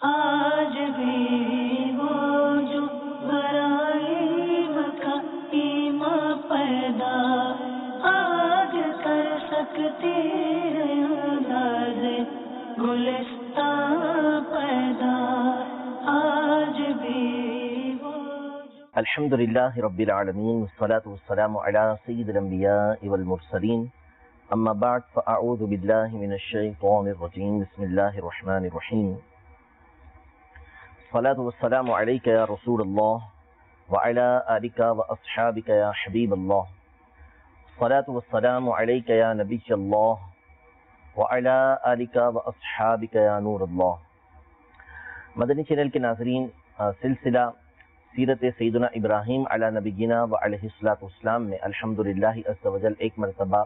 آج بھی وہ جو برائے مکہ ایماں پیدا آج کر سکتے ہیں انداز گلستان پیدا، آج بھی وہ الحمد للہ رب العالمین والصلاة والسلام علی سید الانبیاء والمرسلین اما بعد فاعوذ باللہ من الشیطان الرجیم بسم اللہ الرحمن الرحیم الصلاة والسلام علیک یا رسول اللہ وعلی آلک واصحابک یا حبیب اللہ، الصلاة والسلام علیک یا نبی اللہ وعلی آلک واصحابک یا نور اللہ۔ مدنی چینل کے ناظرین، سلسلہ سیرت سیدنا ابراہیم علی نبینا و علیہ السلام میں الحمدللہ عز و جل ایک مرتبہ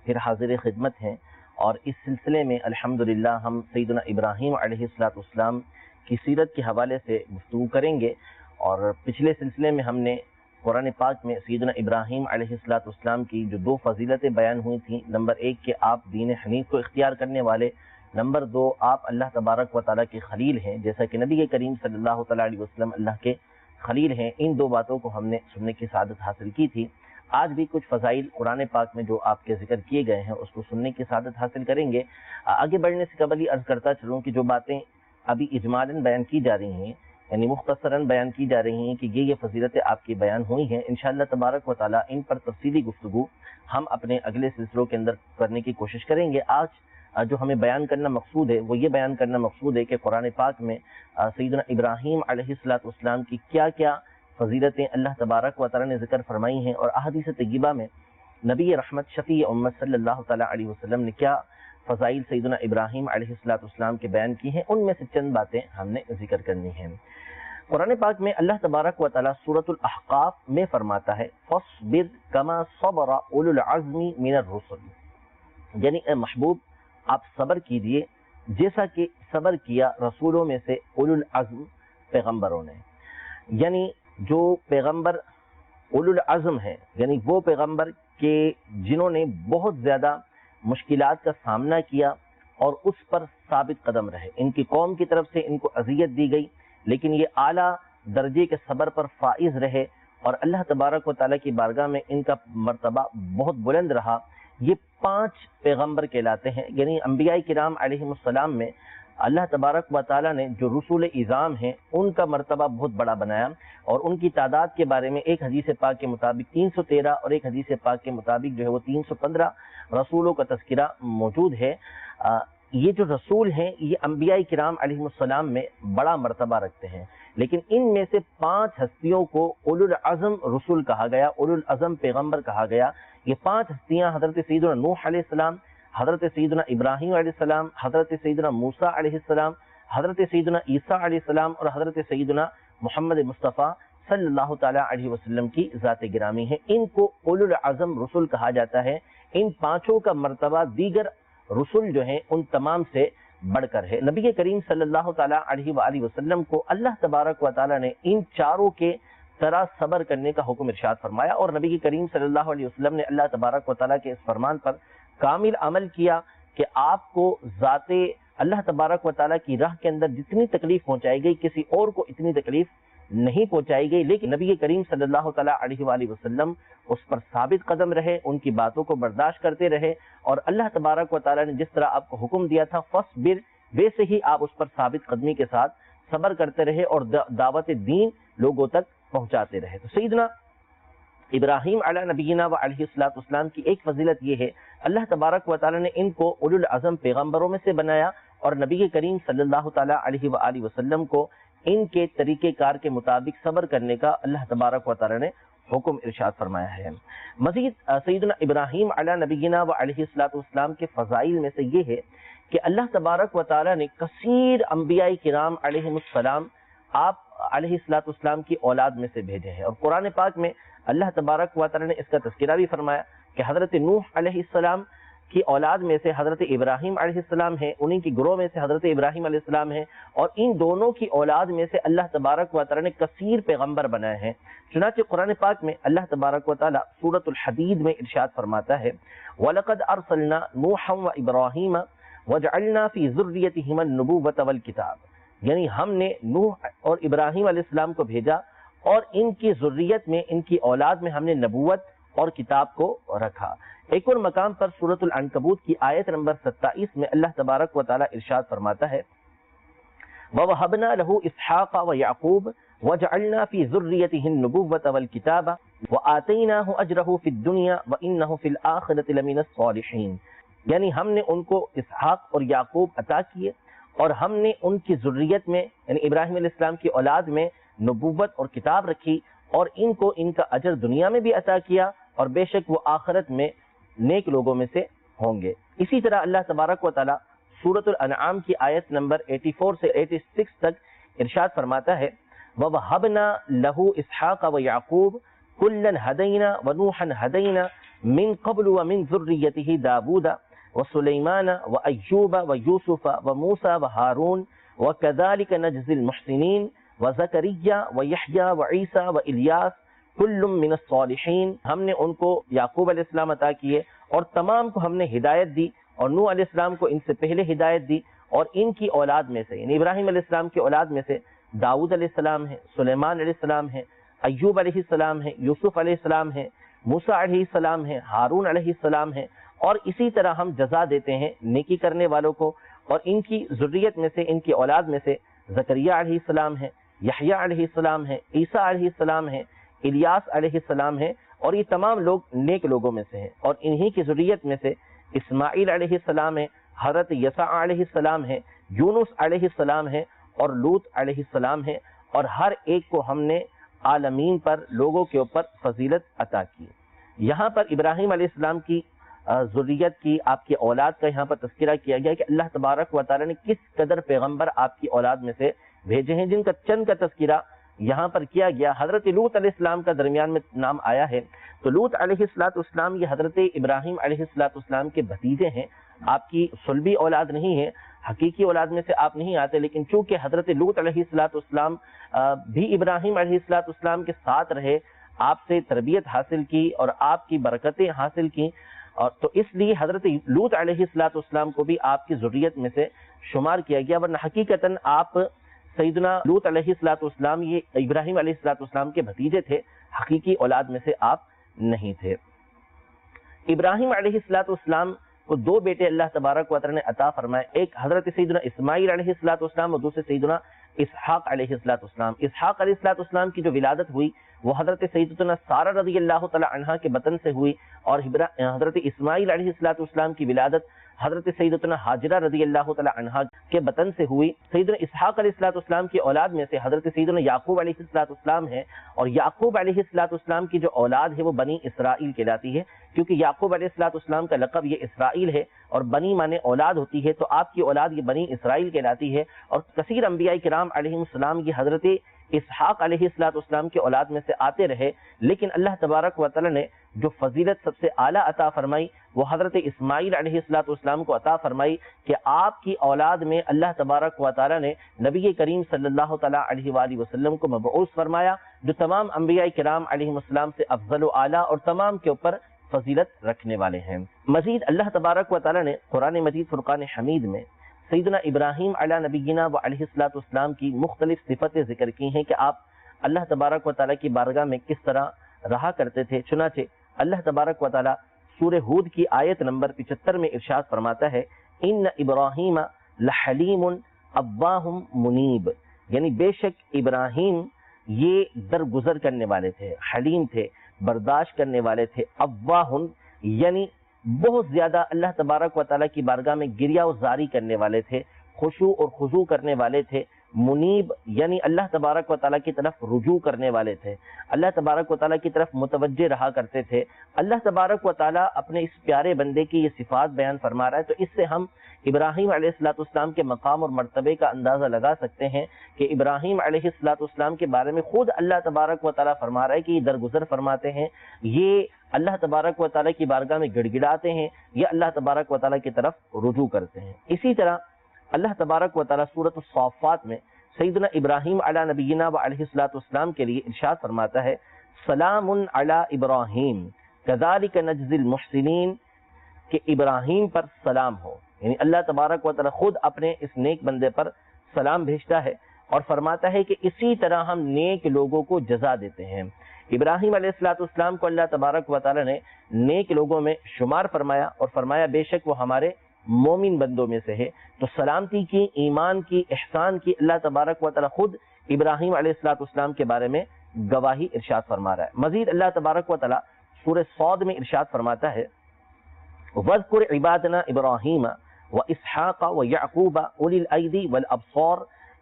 پھر حاضر خدمت ہیں، اور اس سلسلے میں الحمدللہ ہم سیدنا ابراہیم علیہ السلام کی سیرت کے حوالے سے گفتگو کریں گے۔ اور پچھلے سلسلے میں ہم نے قرآن پاک میں سیدنا ابراہیم علیہ السلام کی جو دو فضیلتیں بیان ہوئی تھیں، نمبر ایک کہ آپ دین حنیف کو اختیار کرنے والے، نمبر دو آپ اللہ تبارک و تعالیٰ کے خلیل ہیں، جیسا کہ نبی کریم صلی اللہ تعالیٰ علیہ وسلم اللہ کے خلیل ہیں۔ ان دو باتوں کو ہم نے سننے کی سعادت حاصل کی تھی۔ آج بھی کچھ فضائل قرآن پاک میں جو آپ کے ذکر کیے گئے ہیں اس کو سننے کی سعادت حاصل کریں گے۔ آگے بڑھنے سے قبل ہی عرض کرتا چلوں کہ جو باتیں ابھی اجمالاً بیان کی جا رہی ہیں، یعنی مختصراً بیان کی جا رہی ہیں کہ یہ فضیلتیں آپ کی بیان ہوئی ہیں، انشاءاللہ تبارک و تعالیٰ ان پر تفصیلی گفتگو ہم اپنے اگلے سلسلوں کے اندر کرنے کی کوشش کریں گے۔ آج جو ہمیں بیان کرنا مقصود ہے وہ یہ بیان کرنا مقصود ہے کہ قرآن پاک میں سیدنا ابراہیم علیہ السلام کی کیا کیا فضیلتیں اللہ تبارک و تعالیٰ نے ذکر فرمائی ہیں، اور احادیث طیبہ میں نبی رحمت شفیع امت صلی اللہ تعالیٰ علیہ وسلم نے کیا فضائل سیدنا ابراہیم علیہ السلام کے بیان کی ہیں، ان میں سے چند باتیں ہم نے ذکر کرنی ہیں۔ قرآن پاک میں اللہ تبارک و تعالیٰ سورۃ الاحقاف میں فرماتا ہے فاصبر کما صبر اولو العزم من الرسل، یعنی اے محبوب آپ صبر کیجئے جیسا کہ صبر کیا رسولوں میں سے اولو العزم پیغمبروں نے۔ یعنی جو پیغمبر اولو العزم ہیں، یعنی وہ پیغمبر کہ جنہوں نے بہت زیادہ مشکلات کا سامنا کیا اور اس پر ثابت قدم رہے، ان کی قوم کی طرف سے ان کو اذیت دی گئی لیکن یہ اعلیٰ درجے کے صبر پر فائز رہے، اور اللہ تبارک و تعالیٰ کی بارگاہ میں ان کا مرتبہ بہت بلند رہا۔ یہ 5 پیغمبر کہلاتے ہیں، یعنی انبیاء کرام علیہ السلام میں اللہ تبارک و تعالیٰ نے جو رسول اعظام ہیں ان کا مرتبہ بہت بڑا بنایا، اور ان کی تعداد کے بارے میں ایک حدیث پاک کے مطابق 313 اور ایک حدیث پاک کے مطابق جو ہے وہ 315 رسولوں کا تذکرہ موجود ہے۔ یہ جو رسول ہیں یہ انبیاء کرام علیہ السلام میں بڑا مرتبہ رکھتے ہیں، لیکن ان میں سے 5 ہستیوں کو اولو العزم رسول کہا گیا، اولو العزم پیغمبر کہا گیا۔ یہ 5 ہستیاں حضرت سیدنا نوح علیہ السلام، حضرت سیدنا ابراہیم علیہ السلام، حضرت سیدنا موسیٰ علیہ السلام، حضرت سیدنا عیسیٰ علیہ السلام اور حضرت سیدنا محمد مصطفیٰ صلی اللہ تعالیٰ علیہ وسلم کی ذات گرامی ہے۔ ان کو اولو العزم رسول کہا جاتا ہے۔ ان 5 کا مرتبہ دیگر رسول جو ہیں ان تمام سے بڑھ کر ہے۔ نبی کریم صلی اللہ تعالیٰ علیہ وآلہ وسلم کو اللہ تبارک و تعالیٰ نے ان 4 کے طرح صبر کرنے کا حکم ارشاد فرمایا، اور نبی کریم صلی اللہ علیہ وسلم نے اللہ تبارک و تعالیٰ کے اس فرمان پر کامل عمل کیا کہ آپ کو ذات اللہ تبارک و تعالیٰ کی راہ کے اندر جتنی تکلیف پہنچائی گئی کسی اور کو اتنی تکلیف نہیں پہنچائی گئی، لیکن نبی کریم صلی اللہ تعالیٰ علیہ وآلہ وسلم اس پر ثابت قدم رہے، ان کی باتوں کو برداشت کرتے رہے، اور اللہ تبارک و تعالیٰ نے جس طرح آپ کو حکم دیا تھا فاصبر، ویسے ہی آپ اس پر ثابت قدمی کے ساتھ صبر کرتے رہے اور دعوت دین لوگوں تک پہنچاتے رہے۔ تو سیدنا ابراہیم علی نبینا و علیہ السلام کی ایک فضیلت یہ ہے اللہ تبارک و تعالیٰ نے ان کو اولو العزم پیغمبروں میں سے بنایا، اور نبی کریم صلی اللہ تعالیٰ علیہ وآلہ وسلم کو ان کے طریقہ کار کے مطابق صبر کرنے کا اللہ تبارک و تعالیٰ نے حکم ارشاد فرمایا ہے۔ مزید سیدنا ابراہیم علی نبینا و علیہ السلام کے فضائل میں سے یہ ہے کہ اللہ تبارک و تعالیٰ نے کثیر انبیاء کرام علیہ السلام آپ علیہ السلام کی اولاد میں سے بھیجے ہیں، اور قرآن پاک میں اللہ تبارک و تعالیٰ نے اس کا تذکرہ بھی فرمایا کہ حضرت نوح علیہ السلام کی اولاد میں سے حضرت ابراہیم علیہ السلام ہیں، انہی کی گروہ میں سے حضرت ابراہیم علیہ السلام ہیں، اور ان دونوں کی اولاد میں سے اللہ تبارک و تعالیٰ نے کثیر پیغمبر بنائے ہیں۔ چنانچہ قرآن پاک میں اللہ تبارک و تعالیٰ سورۃ الحدید میں ارشاد فرماتا ہے وَلَقَدْ أَرْسَلْنَا نُوحًا وَإِبْرَاهِيمَ وَجَعَلْنَا فِي ذُرِّيَّتِهِمَا النُّبُوَّةَ وَالْكِتَابَ، یعنی ہم نے نوح اور ابراہیم علیہ السلام کو بھیجا اور ان کی ذریت میں، ان کی اولاد میں ہم نے نبوت اور کتاب کو رکھا۔ ایک اور مقام پر سورۃ العنکبوت کی آیت نمبر 27 میں اللہ تبارک و تعالی ارشاد فرماتا ہے وَوَهَبْنَا لَهُ إِسْحَاقَ وَيَعْقُوبَ وَجَعَلْنَا فِي ذُرِّيَّتِهِ النُّبُوَّةَ وَالْكِتَابَ وَآتَيْنَاهُ أَجْرَهُ فِي الدُّنْيَا وَإِنَّهُ فِي الْآخِرَةِ لَمِنَ الصَّالِحِينَ، یعنی ہم نے ان کو اسحاق اور یعقوب عطا کیے اور ہم نے ان کی ذریت میں یعنی ابراہیم علیہ السلام کی اولاد میں نبوت اور کتاب رکھی اور ان کو ان کا اجر دنیا میں بھی عطا کیا اور بے شک وہ آخرت میں نیک لوگوں میں سے ہوں گے۔ اسی طرح اللہ تبارک و تعالی سورۃ الانعام کی آیت نمبر 84 سے 86 تک ارشاد فرماتا ہے وَوَهَبْنَا لَهُ إِسْحَاقَ وَيَعْقُوبَ كُلًّا هَدَيْنَا وَنُوحًا هَدَيْنَا مِن قَبْلُ وَمِن ذُرِّيَّتِهِ دَاوُودَ وَسُلَيْمَانَ وَأَيُّوبَ وَيُوسُفَ وَمُوسَى وَهَارُونَ وَكَذَلِكَ نَجْزِي الْمُحْسِنِينَ وَزَكَرِيَّا وَيَحْيَىٰ وَعِيسَىٰ وَإِلْيَاسَ كُلٌّ مِّنَ الصَّالِحِينَ، ہم نے ان کو یعقوب علیہ السلام عطا کیے اور تمام کو ہم نے ہدایت دی، اور نوح علیہ السلام کو ان سے پہلے ہدایت دی، اور ان کی اولاد میں سے یعنی ابراہیم علیہ السلام کی اولاد میں سے داؤد علیہ السلام ہے، سلیمان علیہ السلام ہے، ایوب علیہ السلام ہے، یوسف علیہ السلام ہے، موسیٰ علیہ السلام ہے، ہارون علیہ السلام ہے، اور اسی طرح ہم جزا دیتے ہیں نیکی کرنے والوں کو۔ اور ان کی ذریت میں سے، ان کی اولاد میں سے زکریا علیہ السلام ہے، یحییٰ علیہ السلام ہے، عیسیٰ علیہ السلام ہے، الیاس علیہ السلام ہے، اور یہ تمام لوگ نیک لوگوں میں سے ہیں۔ اور انہی کی ذریت میں سے اسماعیل علیہ السلام ہے، حضرت یسع علیہ السلام ہے، یونس علیہ السلام ہے، اور لوط علیہ السلام ہے، اور ہر ایک کو ہم نے عالمین پر، لوگوں کے اوپر فضیلت عطا کی۔ یہاں پر ابراہیم علیہ السلام کی ذریت کی، آپ کی اولاد کا یہاں پر تذکرہ کیا گیا کہ اللہ تبارک و تعالی نے کس قدر پیغمبر آپ کی اولاد میں سے بھیجے ہیں، جن کا چند کا تذکرہ یہاں پر کیا گیا۔ حضرت لوط علیہ السلام کا درمیان میں نام آیا ہے، تو لوط علیہ السلام یہ حضرت ابراہیم علیہ السلام کے بھتیجے ہیں، آپ کی صلبی اولاد نہیں ہے، حقیقی اولاد میں سے آپ نہیں آتے، لیکن چونکہ حضرت لوط علیہ السلام بھی ابراہیم علیہ السلام کے ساتھ رہے، آپ سے تربیت حاصل کی اور آپ کی برکتیں حاصل کی، اور تو اس لیے حضرت لوط علیہ السلام کو بھی آپ کی ذریت میں سے شمار کیا گیا، ورنہ حقیقتاً آپ سیدنا لوط علیہ السلام یہ ابراہیم علیہ السلام کے بھتیجے تھے، حقیقی اولاد میں سے آپ نہیں تھے۔ ابراہیم علیہ السلام کو دو بیٹے اللہ تبارک و تعالی نے عطا فرمائے، ایک حضرت سیدنا اسماعیل علیہ السلام اور دوسرے سیدنا اسحاق علیہ السلام۔ اسحاق علیہ السلام کی جو ولادت ہوئی وہ حضرت سیدنا سارہ رضی اللہ تعالی عنہا کے بطن سے ہوئی، اور حضرت اسماعیل علیہ السلام کی ولادت حضرت سیدنا ہاجرہ رضی اللہ تعالی عنہا کے بطن سے ہوئی۔ سیدنا اسحاق علیہ السلام کی اولاد میں سے حضرت سیدنا یعقوب علیہ السلام ہے، اور یعقوب علیہ السلام کی جو اولاد ہے وہ بنی اسرائیل کہلاتی ہے، کیونکہ یعقوب علیہ السلام کا لقب یہ اسرائیل ہے، اور بنی مانے اولاد ہوتی ہے، تو آپ کی اولاد یہ بنی اسرائیل کہلاتی ہے۔ اور کثیر انبیاء کرام علیہ السلام یہ حضرت اسحاق علیہ السلام کے اولاد میں سے آتے رہے، لیکن اللہ تبارک و تعالی نے جو فضیلت سب سے اعلیٰ عطا فرمائی وہ حضرت اسماعیل علیہ السلام کو عطا فرمائی کہ آپ کی اولاد میں اللہ تبارک و تعالی نے نبی کریم صلی اللہ تعالیٰ علیہ وآلہ وسلم کو مبعوث فرمایا، جو تمام انبیاء کرام علیہ السلام سے افضل و اعلیٰ اور تمام کے اوپر فضیلت رکھنے والے ہیں۔ مزید اللہ تبارک و تعالی نے قرآن مجید فرقان حمید میں سیدنا ابراہیم علیہ نبینا و علیہ السلام کی مختلف صفتیں ذکر کی ہیں کہ آپ اللہ تبارک و تعالی کی بارگاہ میں کس طرح رہا کرتے تھے۔ چنانچہ اللہ تبارک و تعالی سورہ ہود کی آیت نمبر 75 میں ارشاد فرماتا ہے ان ابراہیم لحلیم اواہ منیب، یعنی بے شک ابراہیم یہ درگزر کرنے والے تھے، حلیم تھے، برداشت کرنے والے تھے، اواہ یعنی بہت زیادہ اللہ تبارک و تعالیٰ کی بارگاہ میں گریہ و زاری کرنے والے تھے، خشوع اور خضوع کرنے والے تھے، منیب یعنی اللہ تبارک و تعالیٰ کی طرف رجوع کرنے والے تھے، اللہ تبارک و تعالیٰ کی طرف متوجہ رہا کرتے تھے۔ اللہ تبارک و تعالیٰ اپنے اس پیارے بندے کی یہ صفات بیان فرما رہا ہے، تو اس سے ہم ابراہیم علیہ السلام کے مقام اور مرتبے کا اندازہ لگا سکتے ہیں کہ ابراہیم علیہ السلام کے بارے میں خود اللہ تبارک و تعالیٰ فرما رہا ہے کہ یہ درگزر فرماتے ہیں، یہ اللہ تبارک و تعالیٰ کی بارگاہ میں گڑ گڑاتے ہیں، یہ اللہ تبارک و تعالیٰ کی طرف رجوع کرتے ہیں۔ اسی طرح اللہ تبارک و تعالیٰ سورۃ الصافات میں سیدنا ابراہیم علی نبینا و علیہ السلام کے لیے ارشاد فرماتا ہے سلام علی ابراہیم کذالک نجزی المحسنین، کہ ابراہیم پر سلام ہو، یعنی اللہ تبارک و تعالیٰ خود اپنے اس نیک بندے پر سلام بھیجتا ہے اور فرماتا ہے کہ اسی طرح ہم نیک لوگوں کو جزا دیتے ہیں۔ ابراہیم علیہ السلام کو اللہ تبارک و تعالی نے نیک لوگوں میں شمار فرمایا اور فرمایا بے شک وہ ہمارے مومن بندوں میں سے ہے۔ تو سلامتی کی، ایمان کی، احسان کی اللہ تبارک و تعالی خود ابراہیم علیہ السلام کے بارے میں گواہی ارشاد فرما رہا ہے۔ مزید اللہ تبارک و تعالی سورہ صاد میں ارشاد فرماتا ہے وَاذْكُرْ عِبَادَنَا إِبْرَاهِيمَ وَإِسْحَاقَ وَيَعْقُوبَ أُولِي الْأَيْدِي وَالْأَبْصَارِ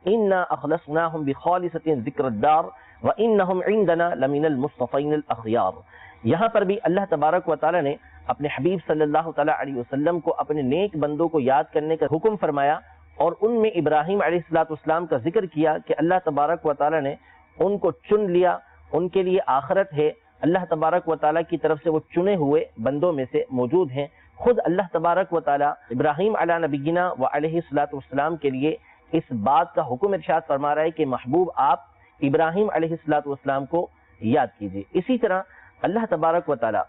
إِنَّا أَخْلَصْنَاهُمْ بِخَالِصَةٍ ذِكْرَ الدَّارِ وَإِنَّهُمْ عِندَنَا لَمِنَ الْمُصْطَفَيْنِ الْأَخْيَارِ۔ یہاں پر بھی اللہ تبارک و تعالی نے اپنے حبیب صلی اللہ تعالی علیہ وسلم کو اپنے نیک بندوں کو یاد کرنے کا حکم فرمایا اور ان میں ابراہیم علیہ السلام کا ذکر کیا کہ اللہ تبارک و تعالی نے ان کو چن لیا، ان کے لیے آخرت ہے، اللہ تبارک و تعالی کی طرف سے وہ چنے ہوئے بندوں میں سے موجود ہیں۔ خود اللہ تبارک و تعالی ابراہیم علی نبینا و علیہ السلام کے لیے اس بات کا حکم ارشاد فرما رہا ہے کہ محبوب آپ ابراہیم علیہ السلام کو یاد کیجیے۔ اسی طرح اللہ تبارک و تعالی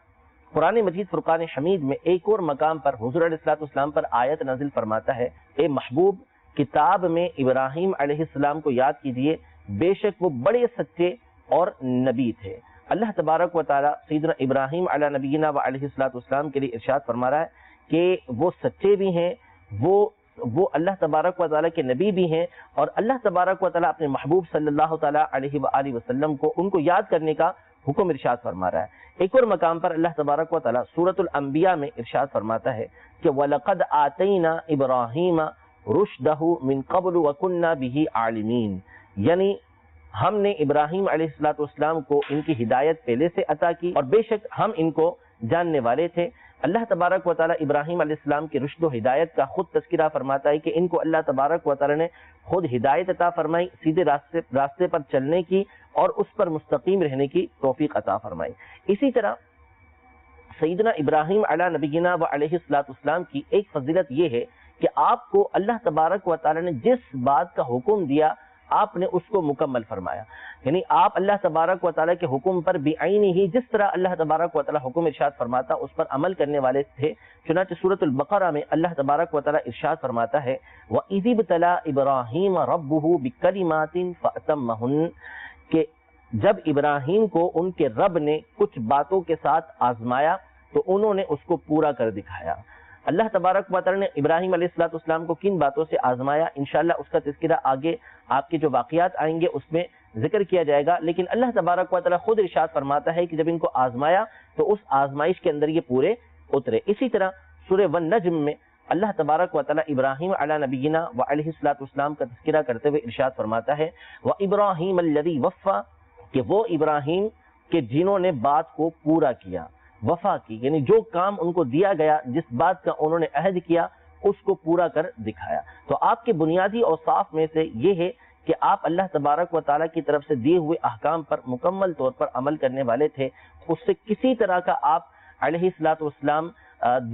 قرآن مجید فرقان حمید میں ایک اور مقام پر حضور علیہ السلام پر آیت نازل فرماتا ہے اے محبوب کتاب میں ابراہیم علیہ السلام کو یاد کیجیے، بے شک وہ بڑے سچے اور نبی تھے۔ اللہ تبارک و تعالی سیدنا ابراہیم علی نبینا و علیہ السلام کے لیے ارشاد فرما رہا ہے کہ وہ سچے بھی ہیں، وہ اللہ تبارک و تعالی کے نبی بھی ہیں، اور اللہ تبارک و تعالی اپنے محبوب صلی اللہ تعالی علیہ وآلہ وسلم کو ان کو یاد کرنے کا حکم ارشاد فرما رہا ہے۔ ایک اور مقام پر اللہ تبارک و تعالی سورۃ الانبیاء میں ارشاد فرماتا ہے کہ وَلَقَدْ آتَيْنَا إِبْرَاهِيمَ رُشْدَهُ مِن قَبْلُ وَكُنَّا بِهِ عَالِمِينَ، یعنی ہم نے ابراہیم علیہ السلام کو ان کی ہدایت پہلے سے عطا کی اور بے شک ہم ان کو جاننے والے تھے۔ اللہ تبارک و تعالی ابراہیم علیہ السلام کی رشد و ہدایت کا خود تذکرہ فرماتا ہے کہ ان کو اللہ تبارک و تعالی نے خود ہدایت عطا فرمائی، سیدھے راستے پر چلنے کی اور اس پر مستقیم رہنے کی توفیق عطا فرمائی۔ اسی طرح سیدنا ابراہیم علی نبینا و علیہ السلام کی ایک فضیلت یہ ہے کہ آپ کو اللہ تبارک و تعالی نے جس بات کا حکم دیا آپ نے اس کو مکمل فرمایا، یعنی آپ اللہ تبارک و تعالی کے حکم پر بعینی ہی جس طرح اللہ تبارک و تعالی حکم ارشاد فرماتا اس پر عمل کرنے والے تھے۔ چنانچہ سورۃ البقرہ میں اللہ تبارک و تعالی ارشاد فرماتا ہے وَإِذِ ابْتَلَىٰ إِبْرَاهِيمَ رَبُّهُ بِكَلِمَاتٍ فَأَتَمَّهُنَّ، کہ جب ابراہیم کو ان کے رب نے کچھ باتوں کے ساتھ آزمایا تو انہوں نے اس کو پورا کر دکھایا۔ اللہ تبارک و تعالی نے ابراہیم علیہ السلام کو کن باتوں سے آزمایا انشاءاللہ اس کا تذکرہ آگے آپ کے جو واقعات آئیں گے اس میں ذکر کیا جائے گا، لیکن اللہ تبارک و تعالی خود ارشاد فرماتا ہے کہ جب ان کو آزمایا تو اس آزمائش کے اندر یہ پورے اترے۔ اسی طرح سورہ والنجم میں اللہ تبارک و تعالی ابراہیم علی نبینا و علیہ السلام کا تذکرہ کرتے ہوئے ارشاد فرماتا ہے وَإِبْرَاهِيمَ الَّذِي وَفَّى، کہ وہ ابراہیم کے جنہوں نے بات کو پورا کیا، وفا کی، یعنی جو کام ان کو دیا گیا، جس بات کا انہوں نے عہد کیا اس کو پورا کر دکھایا۔ تو آپ کے بنیادی اوصاف میں سے یہ ہے کہ آپ اللہ تبارک و تعالیٰ کی طرف سے دیے ہوئے احکام پر مکمل طور پر عمل کرنے والے تھے، اس سے کسی طرح کا آپ علیہ السلام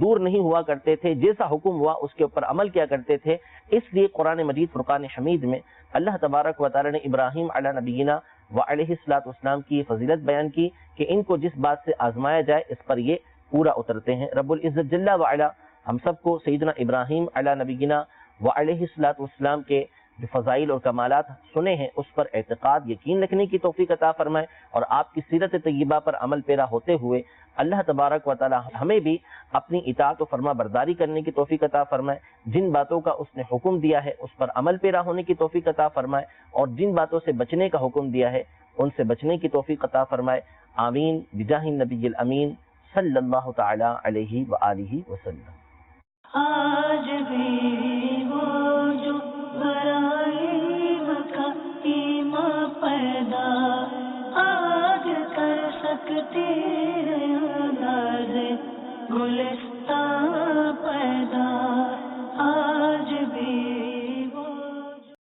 دور نہیں ہوا کرتے تھے، جیسا حکم ہوا اس کے اوپر عمل کیا کرتے تھے۔ اس لیے قرآن مجید فرقان حمید میں اللہ تبارک و تعالیٰ نے ابراہیم علی نبینا و علیہ السلام کی فضیلت بیان کی کہ ان کو جس بات سے آزمایا جائے اس پر یہ پورا اترتے ہیں۔ رب العزت جل وعلا ہم سب کو سیدنا ابراہیم علی نبینا و علیہ السلام کے جو فضائل اور کمالات سنے ہیں اس پر اعتقاد یقین رکھنے کی توفیق عطا فرمائے، اور آپ کی سیرت طیبہ پر عمل پیرا ہوتے ہوئے اللہ تبارک و تعالی ہمیں بھی اپنی اطاعت و فرما برداری کرنے کی توفیق عطا فرمائے، جن باتوں کا اس نے حکم دیا ہے اس پر عمل پیرا ہونے کی توفیق عطا فرمائے، اور جن باتوں سے بچنے کا حکم دیا ہے ان سے بچنے کی توفیق عطا فرمائے۔ آمین بجاہ النبی الامین صلی اللہ تعالی علیہ وآلہ وسلم۔ آج بھی وہ جو برائے مکہ ایمان پیدا آج کر سکتے ہیں انداز گلستان